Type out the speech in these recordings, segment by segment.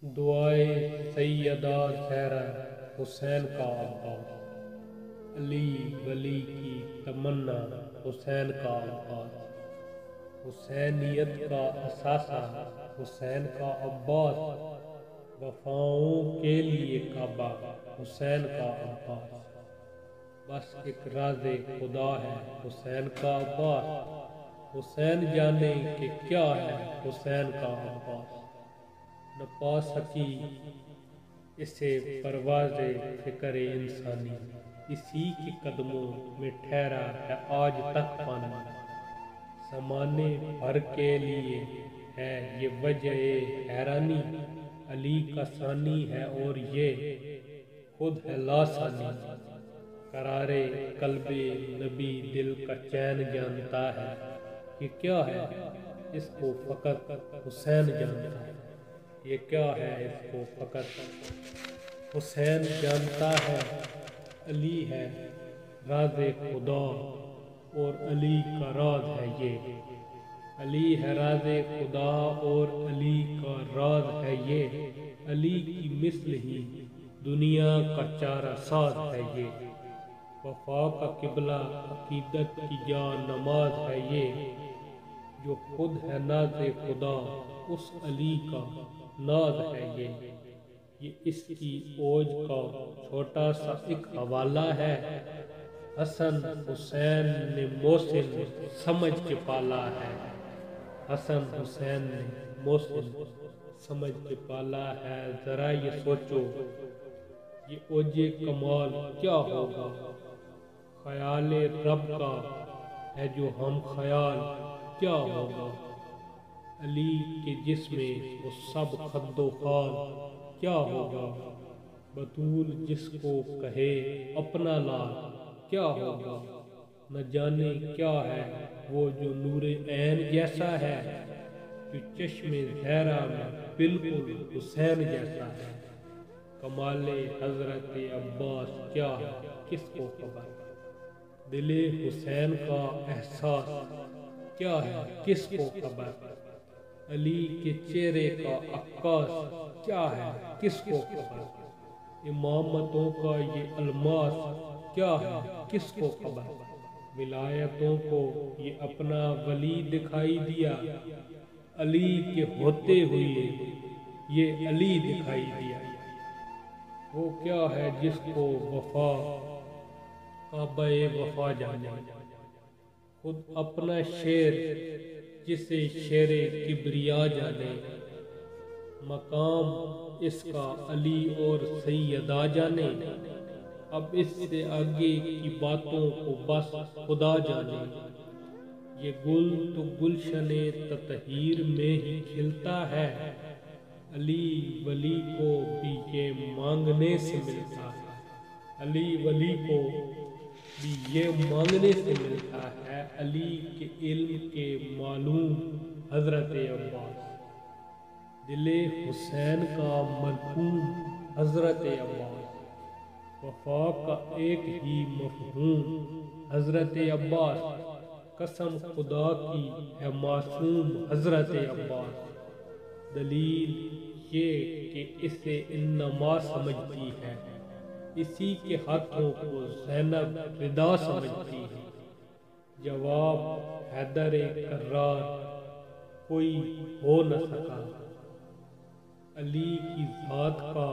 دعائے سیدہ زہرا حسین کا عباس، علی ولی کی تمنا حسین کا عباس، حسینیت کا اثاثہ حسین کا عباس، وفاؤں کے لیے کعبہ حسین کا عباس، بس ایک راز خدا ہے حسین کا عباس، حسین جانے کہ کیا ہے حسین کا عباس، نہ پا سکی اسے پرواز فکر انسانی، اسی کے قدموں میں ٹھہرا ہے آج تک پانی، زمانے بھر کے لیے ہے یہ وجہ حیرانی، علی کا ثانی ہے اور یہ خود ہے لاسانی، قرار قلب نبی دل کا چین جانتا ہے، یہ کیا ہے اس کو فقط حسین جانتا ہے، یہ کیا ہے اس کو فقط حسین جانتا ہے، علی ہے راز خدا اور علی کا راز ہے یہ، علی ہے راز خدا اور علی کا راز ہے یہ، علی کی مثل ہی دنیا کا چارہ ساز ہے یہ، وفا کا قبلہ عقیدت کی جان نماز ہے یہ، جو خود ہے ناز خدا اس علی کا ناز ہے یہ اس کی اوج کا چھوٹا سا ایک حوالہ ہے، حسن حسین نے محسن سمجھ کے پالا ہے، حسن حسین نے محسن سمجھ کے پالا ہے، ذرا یہ سوچو یہ اوج کمال کیا ہوگا، خیال رب کا ہے جو ہم خیال کیا ہوگا، علی کے جسم وہ سب خد و خال کیا ہوگا، بطول جس کو کہے اپنا لال کیا ہوگا، نہ جانے کیا ہے وہ جو نور عین جیسا ہے، جو چشم زہرا میں بالکل حسین جیسا ہے، کمال حضرت عباس کیا ہے کس کو خبر، دل حسین کا احساس کیا ہے کس کو خبر، علی کے چہرے کا عکاس کیا ہے کس کو خبر، امامتوں کا یہ الماس کیا ہے کس کو خبر، ولایتوں کو یہ اپنا ولی دکھائی دیا، علی کے ہوتے ہوئے یہ علی دکھائی دیا، وہ کیا ہے جس کو وفا کعبہ وفا جانے، خود اپنا شیر جسے شیر کبریا جانے، مقام اس کا علی اور سیدہ جانے، اب اس سے آگے کی باتوں کو بس خدا جانے، یہ گل تو گلشن تطہیر میں ہی کھلتا ہے، علی ولی کو بھی یہ مانگنے سے ملتا ہے، علی ولی کو بھی یہ مانگنے سے ملتا ہے، علی کے علم کے معلوم حضرت عباس، دل حسین کا مرحوم حضرت عباس، وفا کا ایک ہی مفہوم حضرت عباس، قسم خدا کی ہے معصوم حضرت عباس، دلیل یہ کہ اسے انما سمجھتی ہے، اسی کے ہاتھوں کو زینب ردا سمجھتی ہے، جواب حیدر کرار کوئی ہو نہ سکا، علی کی ذات کا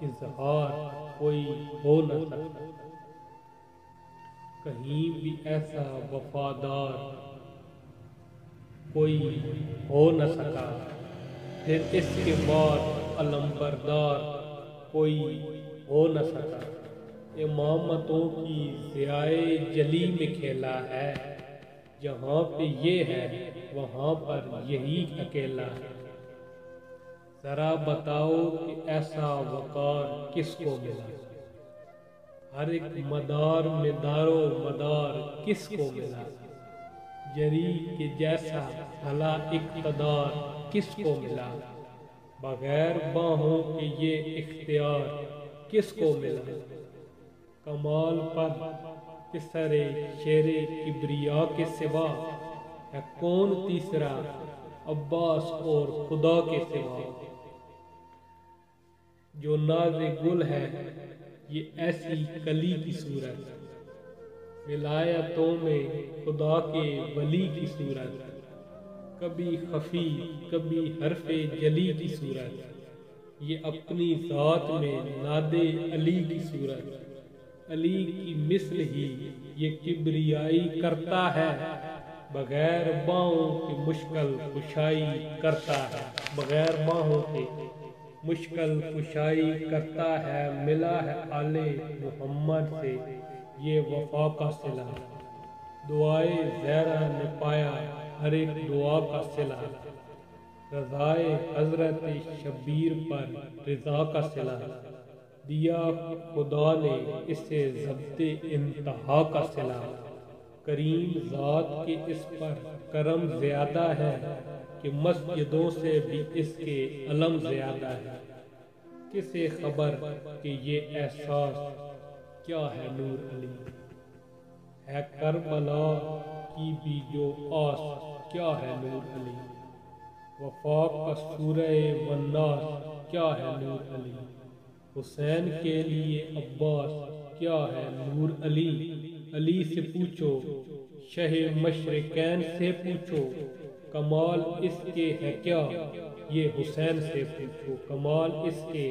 اظہار کوئی ہو نہ سکا، کہیں بھی ایسا وفادار کوئی ہو نہ سکا، پھر اس کے بعد علمبردار کوئی ہو نہ سکا، امامتوں کی ضیائے جلی میں کھیلا ہے، جہاں پہ یہ ہے وہاں پر یہی اکیلا ہے، ذرا بتاؤ کہ ایسا وقار کس کو ملا، ہر ایک مدار میں دار و مدار کس کو ملا، جری کے جیسا بھلا اقتدار کس کو ملا، بغیر باہوں کے یہ اختیار کس کو ملا، کمال پر پسر شیر کبریا کے سوا ہے کون تیسرا، عباس اور خدا کے سوا، جو ناز گل ہے یہ ایسی کلی کی صورت، ولایتوں میں خدا کے ولی کی صورت، کبھی خفی کبھی حرف جلی کی صورت، یہ اپنی ذات میں ناد علی کی صورت، علی کی مثل ہی یہ کبریائی کرتا ہے، بغیر باہوں کے مشکل کشائی کرتا ہے، بغیر باہوں کے مشکل کشائی کرتا ہے، ملا ہے آل محمد سے یہ وفا کا صلہ، دعائے زہرا نے پایا ہر ایک دعا کا صلہ، رضائے حضرت شبیر پر رضا کا صلہ، دیا خدا نے اسے ضبط انتہا کا صلہ، کریم ذات کے اس پر کرم زیادہ ہے کہ مسجدوں سے بھی اس کے علم زیادہ ہے، کسے خبر کہ یہ احساس کیا ہے نور علی، ہے کربلا کی بھی جو آس کیا ہے نور علی، وفاق کا سورہ والناس کیا ہے نور علی، حسین کے لیے عباس کیا ہے نور علی، علی سے پوچھو شہ مشرقین سے پوچھو کمال اس کے ہے کیا، یہ حسین سے پوچھو کمال اس کے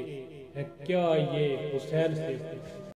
ہے کیا، یہ حسین سے پوچھو۔